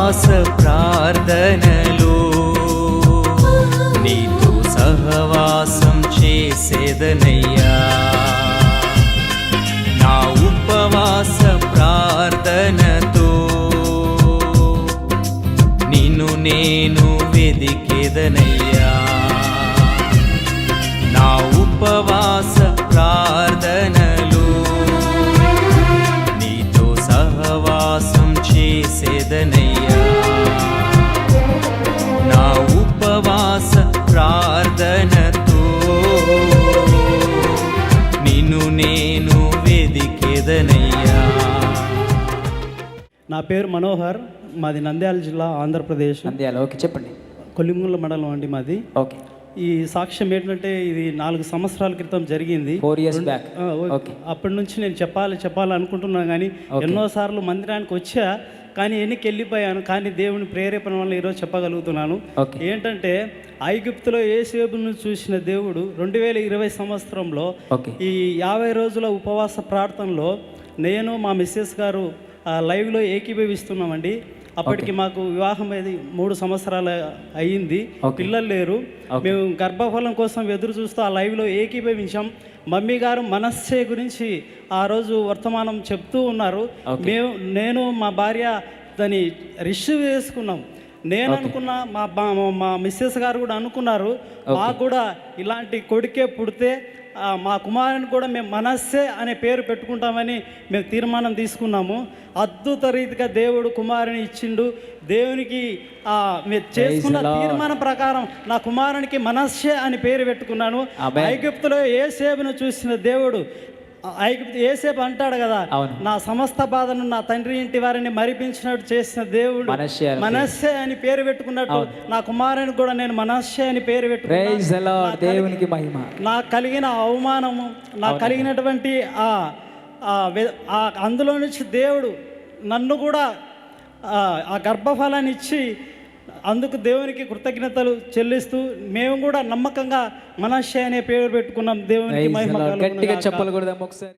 ఉపవాస ప్రార్థనలో నీతో సహవాసం చేసేదనయ్యా. నా ఉపవాస ప్రార్థనతో నిన్ను నేను వెదికేదనయ్యా. నా ఉపవాస ప్రార్థనలో నీతో సహవాసం చేసేదనయ్యా. నా ఉపవాస ప్రార్థనతో నిన్ను నేను వెదికేదనయ్యా. నా పేరు మనోహర్, మాది నంద్యాల జిల్లా, ఆంధ్రప్రదేశ్. నంద్యాల, ఓకే, చెప్పండి. కొల్లిముల మండలం అండి మాది. ఓకే. ఈ సాక్ష్యం ఏంటంటే ఇది 4 సంవత్సరాల క్రితం జరిగింది. 4 years బ్యాక్. ఓకే. అప్పటి నుంచి నేను చెప్పాలి అనుకుంటున్నాను, కానీ ఎన్నోసార్లు మందిరానికి వచ్చా, కానీ ఎన్నికి వెళ్ళిపోయాను. కానీ దేవుని ప్రేరేపణ వల్ల ఈరోజు చెప్పగలుగుతున్నాను. ఏంటంటే ఐగుప్తులో యోసేపును చూసిన దేవుడు 2020 సంవత్సరంలో ఈ 50 రోజుల ఉపవాస ప్రార్థనలో నేను మా మిస్సెస్ గారు లైవ్లో ఏకీభవిస్తున్నామండి. అప్పటికి మాకు వివాహం అయింది 3 సంవత్సరాలు అయ్యింది, పిల్లలు లేరు. మేము గర్భఫలం కోసం ఎదురు చూస్తూ ఆ లైవ్లో ఏకీభవించాం. మమ్మీ గారు మనస్సే గురించి ఆ రోజు వర్తమానం చెప్తూ ఉన్నారు. నేను మా భార్య దాన్ని రిసీవ్ చేసుకున్నాం. నేను అనుకున్నా, మా మిస్సెస్ గారు కూడా అనుకున్నారు, మాకు కూడా ఇలాంటి కొడుకే పుడితే మా కుమారుని కూడా మేము మనస్సే అనే పేరు పెట్టుకుంటామని మేము తీర్మానం తీసుకున్నాము. అద్భుత రీతిగా దేవుడు కుమారుని ఇచ్చిండు. దేవునికి మేము చేసుకున్న తీర్మానం ప్రకారం నా కుమారునికి మనస్సే అని పేరు పెట్టుకున్నాను. ఐగుప్తులో యోసేపును చూసిన దేవుడు, యోసేపు అంటాడు కదా, నా సమస్త బాధను నా తండ్రి ఇంటి వారిని మరిపించినట్టు చేసిన దేవుడు మనస్సే అని పేరు పెట్టుకున్నట్టు నా కుమారుని కూడా నేను మనస్సే అని పేరు పెట్టుకున్నాను. దేవునికి మహిమ. నాకు కలిగిన అవమానము, నాకు కలిగినటువంటి అందులో నుంచి దేవుడు నన్ను కూడా ఆ గర్భఫలాన్ని ఇచ్చి, అందుకు దేవునికి కృతజ్ఞతలు చెల్లిస్తూ మేము కూడా నమ్మకంగా మనస్సే అనే పేరు పెట్టుకున్నాం. దేవునికి మహిమ. గట్టిగా చెప్పాలి కూడా ఒకసారి.